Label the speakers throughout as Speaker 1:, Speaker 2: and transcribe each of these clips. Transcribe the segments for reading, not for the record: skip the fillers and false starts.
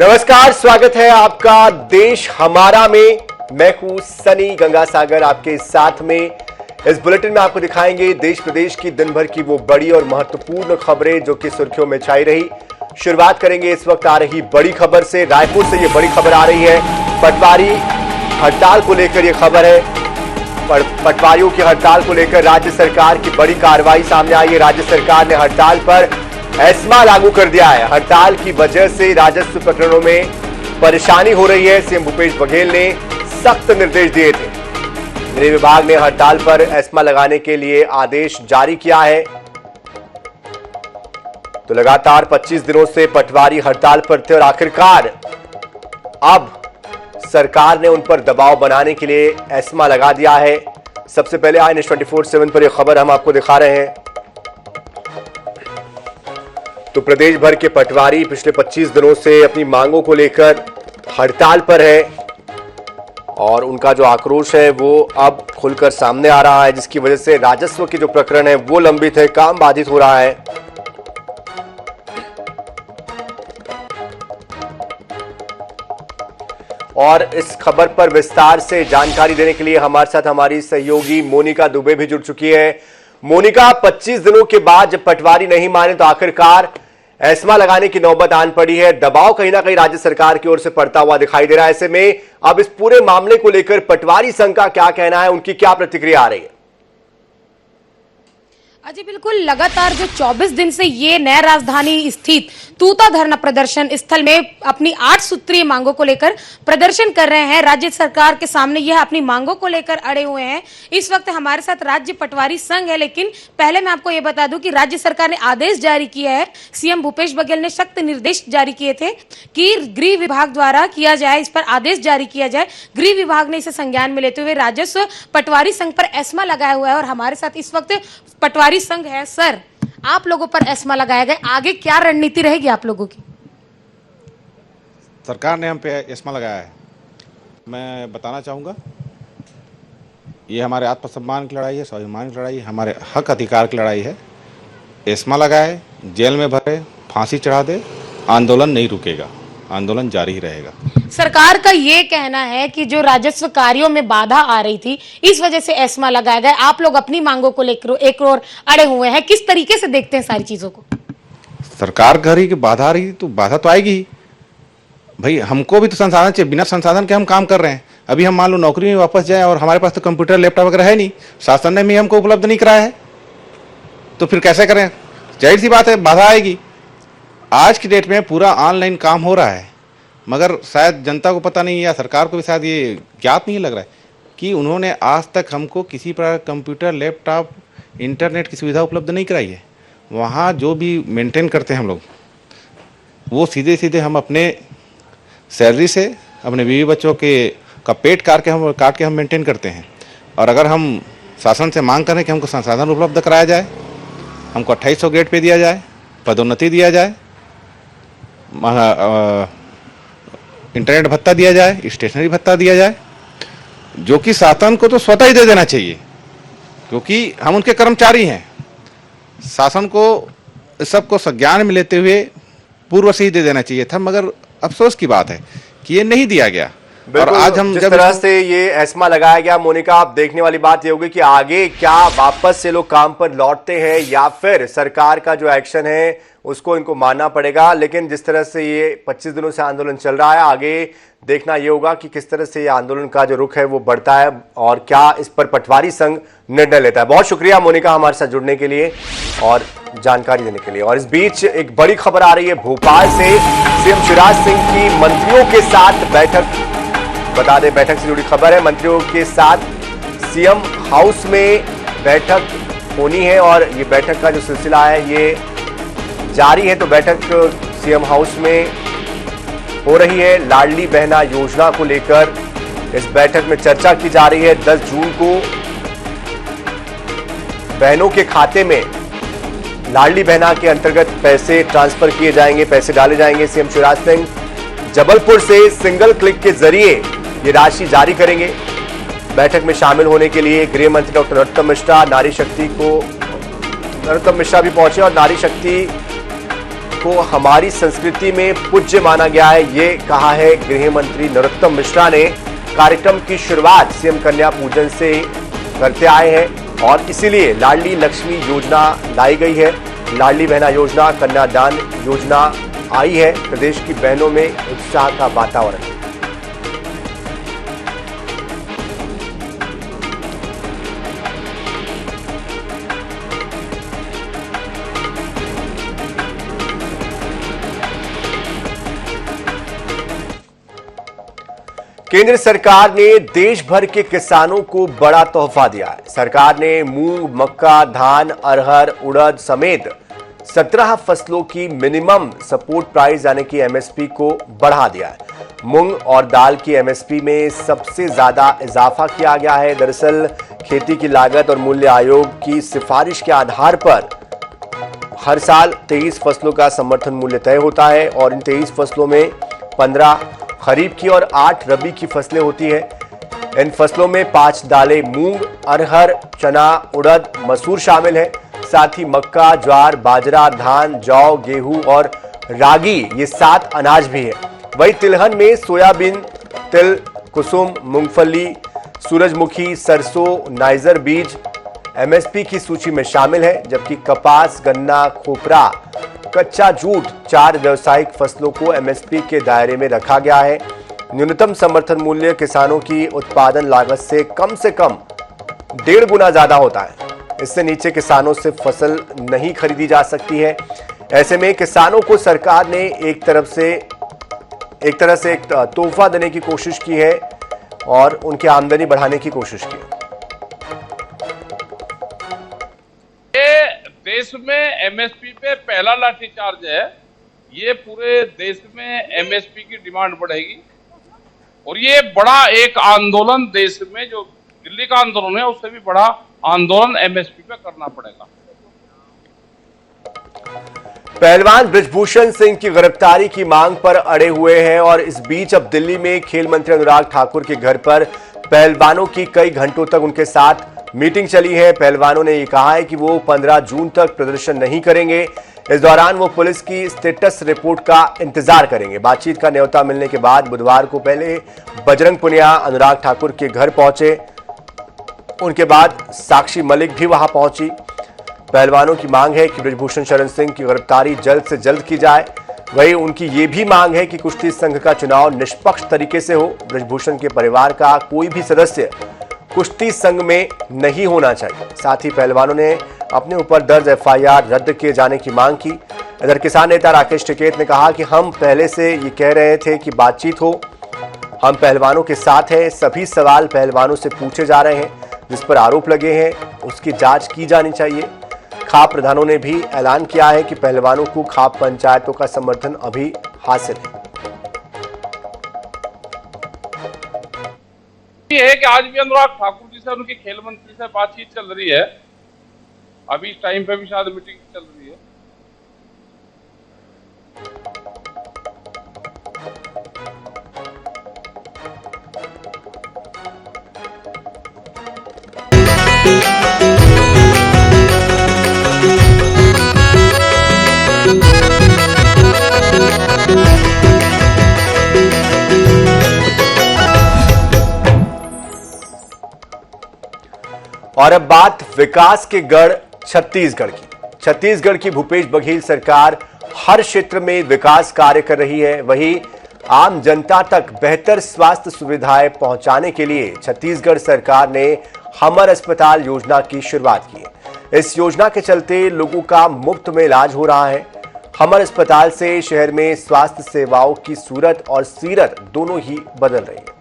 Speaker 1: नमस्कार, स्वागत है आपका देश हमारा में। मैं हूं सनी गंगासागर आपके साथ में। इस बुलेटिन में आपको दिखाएंगे देश प्रदेश की दिन भर की वो बड़ी और महत्वपूर्ण खबरें जो कि सुर्खियों में छाई रही। शुरुआत करेंगे इस वक्त आ रही बड़ी खबर से। रायपुर से ये बड़ी खबर आ रही है। पटवारी हड़ताल को लेकर यह खबर है। पटवारियों की हड़ताल को लेकर राज्य सरकार की बड़ी कार्रवाई सामने आई है। राज्य सरकार ने हड़ताल पर एस्मा लागू कर दिया है। हड़ताल की वजह से राजस्व प्रकरणों में परेशानी हो रही है। सीएम भूपेश बघेल ने सख्त निर्देश दिए थे। गृह विभाग ने हड़ताल पर एस्मा लगाने के लिए आदेश जारी किया है। तो लगातार 25 दिनों से पटवारी हड़ताल पर थे और आखिरकार अब सरकार ने उन पर दबाव बनाने के लिए एस्मा लगा दिया है। सबसे पहले INS 24/7 पर यह खबर हम आपको दिखा रहे हैं। तो प्रदेश भर के पटवारी पिछले 25 दिनों से अपनी मांगों को लेकर हड़ताल पर है और उनका जो आक्रोश है वो अब खुलकर सामने आ रहा है, जिसकी वजह से राजस्व के जो प्रकरण है वो लंबित है, काम बाधित हो रहा है। और इस खबर पर विस्तार से जानकारी देने के लिए हमारे साथ हमारी सहयोगी मोनिका दुबे भी जुड़ चुकी है। मोनिका, 25 दिनों के बाद जब पटवारी नहीं माने तो आखिरकार एस्मा लगाने की नौबत आन पड़ी है। दबाव कहीं ना कहीं राज्य सरकार की ओर से पड़ता हुआ दिखाई दे रहा है। ऐसे में अब इस पूरे मामले को लेकर पटवारी संघ का क्या कहना है, उनकी क्या प्रतिक्रिया आ रही है?
Speaker 2: अजी बिल्कुल, लगातार जो 24 दिन से ये नया राजधानी स्थित तूता धरना प्रदर्शन स्थल में अपनी 8 सूत्रीय मांगों को लेकर प्रदर्शन कर रहे हैं। राज्य सरकार के सामने यह अपनी मांगों को लेकर अड़े हुए हैं। इस वक्त हमारे साथ राज्य पटवारी संघ है, लेकिन पहले मैं आपको यह बता दूं कि राज्य सरकार ने आदेश जारी किया है। सीएम भूपेश बघेल ने सख्त निर्देश जारी किए थे कि गृह विभाग द्वारा किया जाए, इस पर आदेश जारी किया जाए। गृह विभाग ने इसे संज्ञान में लेते हुए राजस्व पटवारी संघ पर एस्मा लगाया हुआ है और हमारे साथ इस वक्त पटवारी संघ है। सर, आप लोगों पर एस्मा लगाया गया, आगे क्या रणनीति रहेगी आप लोगों की?
Speaker 3: सरकार ने हम पे एस्मा लगाया है। मैं बताना चाहूँगा, ये हमारे आत्मसम्मान की लड़ाई है, स्वाभिमान की लड़ाई है, हमारे हक अधिकार की लड़ाई है। एस्मा लगाए, जेल में भरे, फांसी चढ़ा दे, आंदोलन नहीं रुकेगा, आंदोलन जारी ही रहेगा।
Speaker 2: सरकार का ये कहना है कि जो राजस्व कार्यों में बाधा आ रही थी, इस वजह से एस्मा लगाया गया। आप लोग अपनी मांगों को लेकर एक और अड़े हुए हैं। किस तरीके से देखते हैं सारी चीजों को?
Speaker 3: सरकार कह रही कि बाधा आ रही, तो बाधा तो आएगी ही भाई। हमको भी तो संसाधन चाहिए, बिना संसाधन के हम काम कर रहे हैं। अभी हम मान लो नौकरी में वापस जाए और हमारे पास तो कंप्यूटर लैपटॉप वगैरह है नहीं, शासन ने भी हमको उपलब्ध नहीं कराया है, तो फिर कैसे करें? जाहिर सी बात है बाधा आएगी। आज की डेट में पूरा ऑनलाइन काम हो रहा है, मगर शायद जनता को पता नहीं या सरकार को भी शायद ये ज्ञात नहीं लग रहा है कि उन्होंने आज तक हमको किसी प्रकार कंप्यूटर, लैपटॉप, इंटरनेट की सुविधा उपलब्ध नहीं कराई है। वहाँ जो भी मेंटेन करते हैं हम लोग, वो सीधे सीधे हम अपने सैलरी से अपने बीवी बच्चों का पेट काट के हम मेंटेन करते हैं। और अगर हम शासन से मांग करें कि हमको संसाधन उपलब्ध कराया जाए, हमको 2800 ग्रेड पे दिया जाए, पदोन्नति दिया जाए, इंटरनेट भत्ता दिया जाए, स्टेशनरी भत्ता दिया जाए, जो कि शासन को तो स्वतः ही दे देना चाहिए, क्योंकि हम उनके कर्मचारी हैं। शासन को सबको संज्ञान में लेते हुए पूर्व से ही दे देना चाहिए था, मगर अफसोस की बात है कि ये नहीं दिया गया। और आज हम
Speaker 1: जिस तरह से ये एस्मा लगाया गया, मोनिका, आप देखने वाली बात ये होगी कि आगे क्या वापस से लोग काम पर लौटते हैं या फिर सरकार का जो एक्शन है उसको इनको मानना पड़ेगा। लेकिन जिस तरह से ये 25 दिनों से आंदोलन चल रहा है, आगे देखना ये होगा कि किस तरह से ये आंदोलन का जो रुख है वो बढ़ता है और क्या इस पर पटवारी संघ निर्णय लेता है। बहुत शुक्रिया मोनिका हमारे साथ जुड़ने के लिए और जानकारी देने के लिए। और इस बीच एक बड़ी खबर आ रही है भोपाल से। सीएम शिवराज सिंह की मंत्रियों के साथ बैठक, बता दें बैठक से जुड़ी खबर है। मंत्रियों के साथ सीएम हाउस में बैठक होनी है और ये बैठक का जो सिलसिला है ये जारी है। तो बैठक सीएम हाउस में हो रही है। लाडली बहना योजना को लेकर इस बैठक में चर्चा की जा रही है। 10 जून को बहनों के खाते में लाडली बहना के अंतर्गत पैसे ट्रांसफर किए जाएंगे, पैसे डाले जाएंगे। सीएम शिवराज सिंह जबलपुर से सिंगल क्लिक के जरिए ये राशि जारी करेंगे। बैठक में शामिल होने के लिए गृह मंत्री डॉक्टर नरोत्तम मिश्रा भी पहुंचे और नारी शक्ति को हमारी संस्कृति में पूज्य माना गया है, ये कहा है गृह मंत्री नरोत्तम मिश्रा ने। कार्यक्रम की शुरुआत सीएम कन्या पूजन से करते आए हैं और इसीलिए लाडली लक्ष्मी योजना लाई गई है। लाडली बहना योजना, कन्यादान योजना आई है। प्रदेश की बहनों में उत्साह का वातावरण है। केंद्र सरकार ने देश भर के किसानों को बड़ा तोहफा दिया है। सरकार ने मूंग, मक्का, धान, अरहर, उड़द समेत 17 फसलों की मिनिमम सपोर्ट प्राइस यानी कि एमएसपी को बढ़ा दिया है। मूंग और दाल की एमएसपी में सबसे ज्यादा इजाफा किया गया है। दरअसल खेती की लागत और मूल्य आयोग की सिफारिश के आधार पर हर साल 23 फसलों का समर्थन मूल्य तय होता है और इन 23 फसलों में 15 खरीफ की और 8 रबी की फसलें होती हैं। इन फसलों में 5 दालें मूंग, अरहर, चना, उड़द, मसूर शामिल है। साथ ही मक्का, ज्वार, बाजरा, धान, जौ, गेहूं और रागी ये 7 अनाज भी है। वहीं तिलहन में सोयाबीन, तिल, कुसुम, मूंगफली, सूरजमुखी, सरसों, नाइजर बीज एमएसपी की सूची में शामिल है। जबकि कपास, गन्ना, खोपरा, कच्चा जूट 4 व्यावसायिक फसलों को एमएसपी के दायरे में रखा गया है। न्यूनतम समर्थन मूल्य किसानों की उत्पादन लागत से कम 1.5 गुना ज्यादा होता है। इससे नीचे किसानों से फसल नहीं खरीदी जा सकती है। ऐसे में किसानों को सरकार ने एक तरह से एक तोहफा देने की कोशिश की है और उनकी आमदनी बढ़ाने की कोशिश की है।
Speaker 4: देश में एमएसपी पे पहला लाठीचार्ज है। ये पूरे देश में एमएसपी की डिमांड बढ़ेगी और ये बड़ा एक आंदोलन देश में जो दिल्ली का आंदोलन है उससे भी बड़ा आंदोलन एमएसपी पे करना पड़ेगा।
Speaker 1: पहलवान बृजभूषण सिंह की गिरफ्तारी की मांग पर अड़े हुए हैं और इस बीच अब दिल्ली में खेल मंत्री अनुराग ठाकुर के घर पर पहलवानों की कई घंटों तक उनके साथ मीटिंग चली है। पहलवानों ने ये कहा है कि वो 15 जून तक प्रदर्शन नहीं करेंगे। इस दौरान वो पुलिस की स्टेटस रिपोर्ट का इंतजार करेंगे। बातचीत का न्योता मिलने के बाद बुधवार को पहले बजरंग पुनिया अनुराग ठाकुर के घर पहुंचे, उनके बाद साक्षी मलिक भी वहां पहुंची। पहलवानों की मांग है कि बृजभूषण शरण सिंह की गिरफ्तारी जल्द से जल्द की जाए। वहीं उनकी ये भी मांग है कि कुश्ती संघ का चुनाव निष्पक्ष तरीके से हो। बृजभूषण के परिवार का कोई भी सदस्य कुश्ती संघ में नहीं होना चाहिए। साथ ही पहलवानों ने अपने ऊपर दर्ज एफआईआर रद्द किए जाने की मांग की। इधर किसान नेता राकेश टिकैत ने कहा कि हम पहले से ये कह रहे थे कि बातचीत हो, हम पहलवानों के साथ हैं। सभी सवाल पहलवानों से पूछे जा रहे हैं, जिस पर आरोप लगे हैं उसकी जांच की जानी चाहिए। खाप प्रधानों ने भी ऐलान किया है कि पहलवानों को खाप पंचायतों का समर्थन अभी हासिल है।
Speaker 4: ये है कि आज भी अनुराग ठाकुर जी से उनके खेल मंत्री से बातचीत चल रही है। अभी इस टाइम पे भी शायद मीटिंग चल रही है।
Speaker 1: और अब बात विकास के गढ़ छत्तीसगढ़ की। छत्तीसगढ़ की भूपेश बघेल सरकार हर क्षेत्र में विकास कार्य कर रही है। वहीं आम जनता तक बेहतर स्वास्थ्य सुविधाएं पहुंचाने के लिए छत्तीसगढ़ सरकार ने हमर अस्पताल योजना की शुरुआत की है। इस योजना के चलते लोगों का मुफ्त में इलाज हो रहा है। हमर अस्पताल से शहर में स्वास्थ्य सेवाओं की सूरत और सीरत दोनों ही बदल रही है।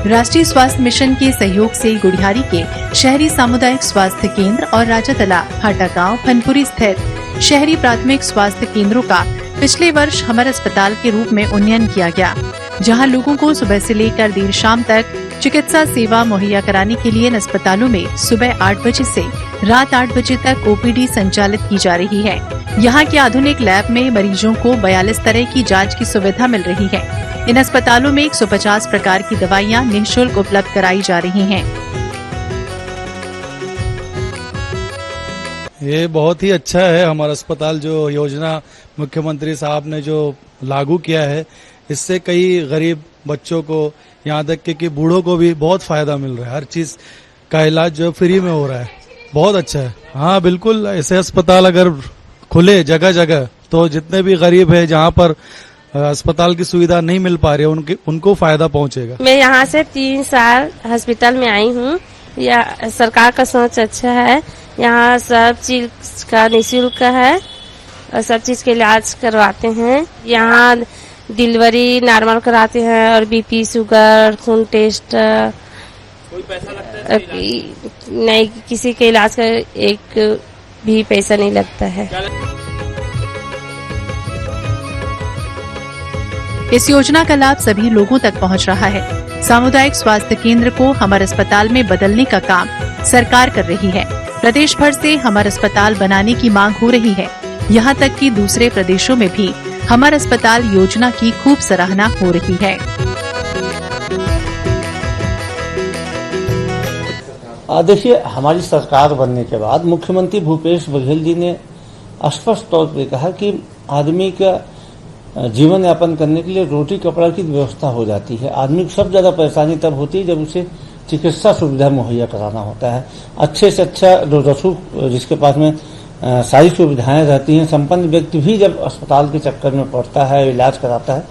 Speaker 5: राष्ट्रीय स्वास्थ्य मिशन के सहयोग से गुढ़ियारी के शहरी सामुदायिक स्वास्थ्य केंद्र और राजातला, भाटागांव, फनपुरी स्थित शहरी प्राथमिक स्वास्थ्य केंद्रों का पिछले वर्ष हमर अस्पताल के रूप में उन्नयन किया गया, जहां लोगों को सुबह से लेकर देर शाम तक चिकित्सा सेवा मुहैया कराने के लिए इन अस्पतालों में सुबह 8 बजे से रात 8 बजे तक ओपीडी संचालित की जा रही है। यहाँ के आधुनिक लैब में मरीजों को 42 तरह की जांच की सुविधा मिल रही है। इन अस्पतालों में 150 प्रकार की दवाइयाँ निःशुल्क उपलब्ध कराई जा रही हैं।
Speaker 6: ये बहुत ही अच्छा है हमारा अस्पताल, जो योजना मुख्यमंत्री साहब ने जो लागू किया है, इससे कई गरीब बच्चों को, यहाँ तक कि बूढ़ों को भी बहुत फायदा मिल रहा है। हर चीज का इलाज जो फ्री में हो रहा है, बहुत अच्छा है। हाँ बिल्कुल, ऐसे अस्पताल अगर खुले जगह जगह तो जितने भी गरीब है जहाँ पर अस्पताल की सुविधा नहीं मिल पा रही है उनको फायदा पहुँचेगा।
Speaker 7: मैं यहाँ से 3 साल हॉस्पिटल में आई हूँ। यह सरकार का सोच अच्छा है। यहाँ सब चीज का निःशुल्क है और सब चीज के इलाज करवाते हैं। यहाँ डिलीवरी नॉर्मल कराते हैं और बीपी, शुगर, खून टेस्ट। कोई पैसा लगता है? नहीं, किसी के इलाज का एक भी पैसा नहीं लगता है।
Speaker 5: इस योजना का लाभ सभी लोगों तक पहुंच रहा है। सामुदायिक स्वास्थ्य केंद्र को हमर अस्पताल में बदलने का काम सरकार कर रही है। प्रदेश भर से हमर अस्पताल बनाने की मांग हो रही है। यहाँ तक कि दूसरे प्रदेशों में भी हमर अस्पताल योजना की खूब सराहना हो रही है।
Speaker 8: देखिए, हमारी सरकार बनने के बाद मुख्यमंत्री भूपेश बघेल जी ने स्पष्ट तौर पर कहा कि आदमी का जीवन यापन करने के लिए रोटी कपड़ा की व्यवस्था हो जाती है। आदमी को सबसे ज्यादा परेशानी तब होती है जब उसे चिकित्सा सुविधा मुहैया कराना होता है। अच्छे से अच्छा रसूख जिसके पास में सारी सुविधाएं रहती हैं, संपन्न व्यक्ति भी जब अस्पताल के चक्कर में पड़ता है, इलाज कराता है,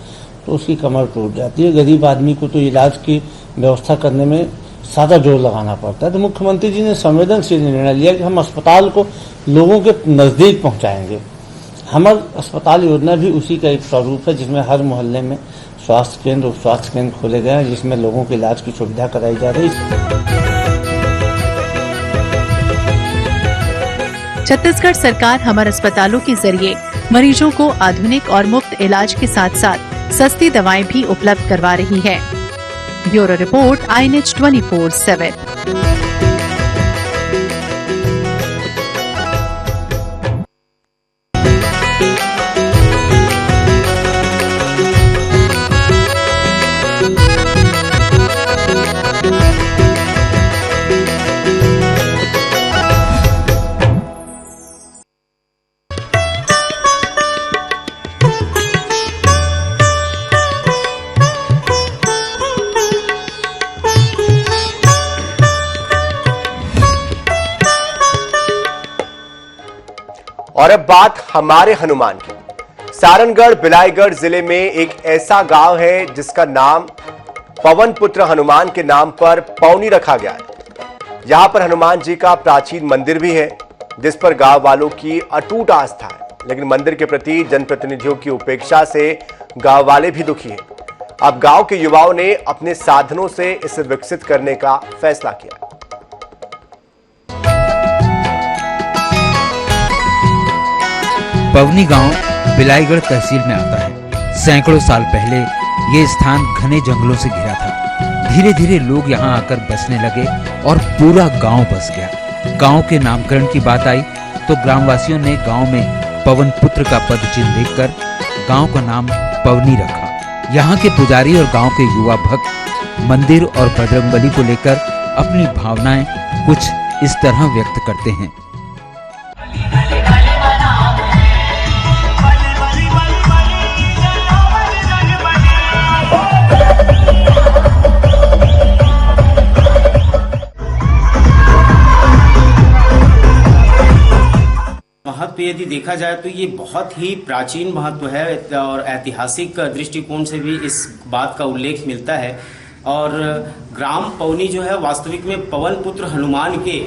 Speaker 8: तो उसकी कमर टूट जाती है। गरीब आदमी को तो इलाज की व्यवस्था करने में ज्यादा जोर लगाना पड़ता है। तो मुख्यमंत्री जी ने संवेदनशील निर्णय लिया कि हम अस्पताल को लोगों के नजदीक पहुंचाएंगे। हमर अस्पताल योजना भी उसी का एक स्वरूप है, जिसमें हर मोहल्ले में स्वास्थ्य केंद्र, उप स्वास्थ्य केंद्र खोले गए हैं, जिसमें लोगों के इलाज की सुविधा कराई जा रही है।
Speaker 5: छत्तीसगढ़ सरकार हमर अस्पतालों के जरिए मरीजों को आधुनिक और मुफ्त इलाज के साथ साथ सस्ती दवाएं भी उपलब्ध करवा रही है। Bureau report, INH 24/7।
Speaker 1: और अब बात हमारे हनुमान की। सारनगढ़ बिलाईगढ़ जिले में एक ऐसा गांव है जिसका नाम पवन पुत्र हनुमान के नाम पर पौनी रखा गया है। यहां पर हनुमान जी का प्राचीन मंदिर भी है, जिस पर गांव वालों की अटूट आस्था है। लेकिन मंदिर के प्रति जनप्रतिनिधियों की उपेक्षा से गांव वाले भी दुखी हैं। अब गांव के युवाओं ने अपने साधनों से इसे विकसित करने का फैसला किया।
Speaker 9: पवनी गांव बिलाईगढ़ तहसील में आता है। सैकड़ों साल पहले ये स्थान घने जंगलों से घिरा था। धीरे धीरे लोग यहाँ आकर बसने लगे और पूरा गांव बस गया। गांव के नामकरण की बात आई तो ग्रामवासियों ने गांव में पवन पुत्र का पद चिन्ह देखकर गांव का नाम पवनी रखा। यहाँ के पुजारी और गांव के युवा भक्त मंदिर और बजरंगबली को लेकर अपनी भावनाएं कुछ इस तरह व्यक्त करते हैं।
Speaker 10: महत्व यदि देखा जाए तो ये बहुत ही प्राचीन महत्व है और ऐतिहासिक दृष्टिकोण से भी इस बात का उल्लेख मिलता है। और ग्राम पवनी जो है वास्तविक में पवन पुत्र हनुमान के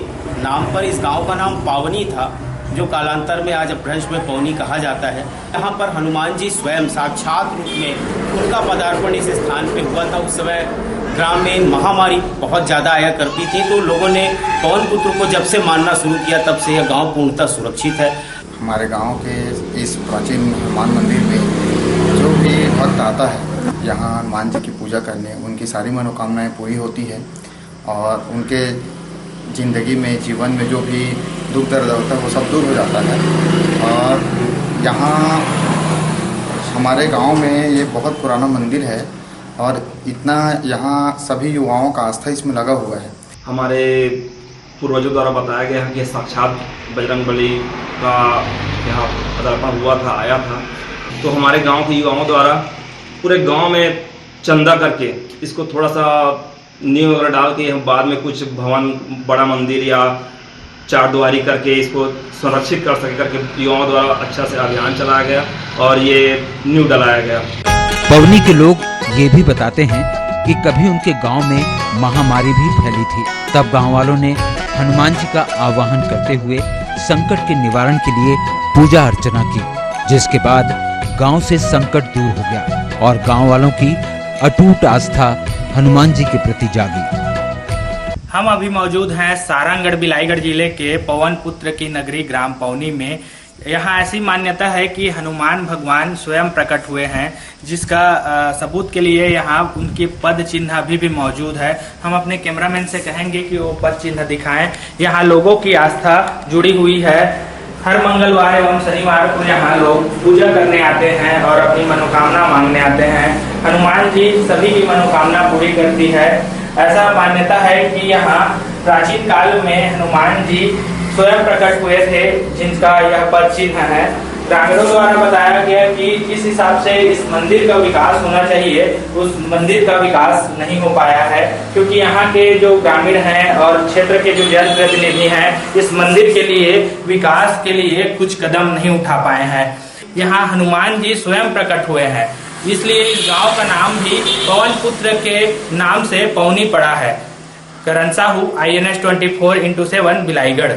Speaker 10: नाम पर इस गांव का नाम पावनी था, जो कालांतर में आज अपभ्रंश में पवनी कहा जाता है। यहाँ पर हनुमान जी स्वयं साक्षात रूप में उनका पदार्पण इस स्थान पे हुआ था। उस समय ग्राम में महामारी बहुत ज़्यादा आया करती थी, तो लोगों ने पवन पुत्र को जब से मानना शुरू किया तब से यह गांव पूर्णतः सुरक्षित है।
Speaker 11: हमारे गांव के इस प्राचीन हनुमान मंदिर में जो भी भक्त आता है यहाँ हनुमान जी की पूजा करने, उनकी सारी मनोकामनाएं पूरी होती है और उनके ज़िंदगी में, जीवन में जो भी दुख दर्द होता है वो सब दूर हो जाता है। और यहाँ हमारे गांव में ये बहुत पुराना मंदिर है और इतना यहाँ सभी युवाओं का आस्था इसमें लगा हुआ है।
Speaker 12: हमारे पूर्वजों द्वारा बताया गया है कि साक्षात बजरंगबली का यहाँ पदार्पण हुआ था, आया था। तो हमारे गांव के युवाओं द्वारा पूरे गांव में चंदा करके इसको थोड़ा सा नींव वगैरह डाल के हम बाद में कुछ भवन, बड़ा मंदिर या चारद्वारी करके इसको संरक्षित कर सके करके युवाओं द्वारा अच्छा से अभियान चलाया गया और ये नींव डलाया गया।
Speaker 9: पवनी के लोग ये भी बताते हैं कि कभी उनके गांव में महामारी भी फैली थी। तब गांव वालों ने हनुमान जी का आवाहन करते हुए संकट के निवारण के लिए पूजा अर्चना की, जिसके बाद गांव से संकट दूर हो गया और गांव वालों की अटूट आस्था हनुमान जी के प्रति जागी।
Speaker 13: हम अभी मौजूद हैं सारंगढ़ बिलाईगढ़ जिले के पवन पुत्र की नगरी ग्राम पवनी में। यहाँ ऐसी मान्यता है कि हनुमान भगवान स्वयं प्रकट हुए हैं, जिसका सबूत के लिए यहाँ उनके पद चिन्ह अभी भी मौजूद है। हम अपने कैमरामैन से कहेंगे कि वो पद चिन्ह दिखाएं। यहाँ लोगों की आस्था जुड़ी हुई है। हर मंगलवार एवं शनिवार को यहाँ लोग पूजा करने आते हैं और अपनी मनोकामना मांगने आते हैं। हनुमान जी सभी की मनोकामना पूरी करती है। ऐसा मान्यता है कि यहाँ प्राचीन काल में हनुमान जी स्वयं प्रकट हुए थे, जिनका यह पद चिन्ह है। ग्रामीणों द्वारा बताया गया कि जिस हिसाब से इस मंदिर का विकास होना चाहिए, उस मंदिर का विकास नहीं हो पाया है, क्योंकि यहाँ के जो ग्रामीण हैं और क्षेत्र के जो जनप्रतिनिधि हैं इस मंदिर के लिए विकास के लिए कुछ कदम नहीं उठा पाए हैं। यहाँ हनुमान जी स्वयं प्रकट हुए हैं, इसलिए इस गांव का नाम भी पवन पुत्र के नाम से पवनी पड़ा है। करण साहू, INS 24x7 बिलाईगढ़।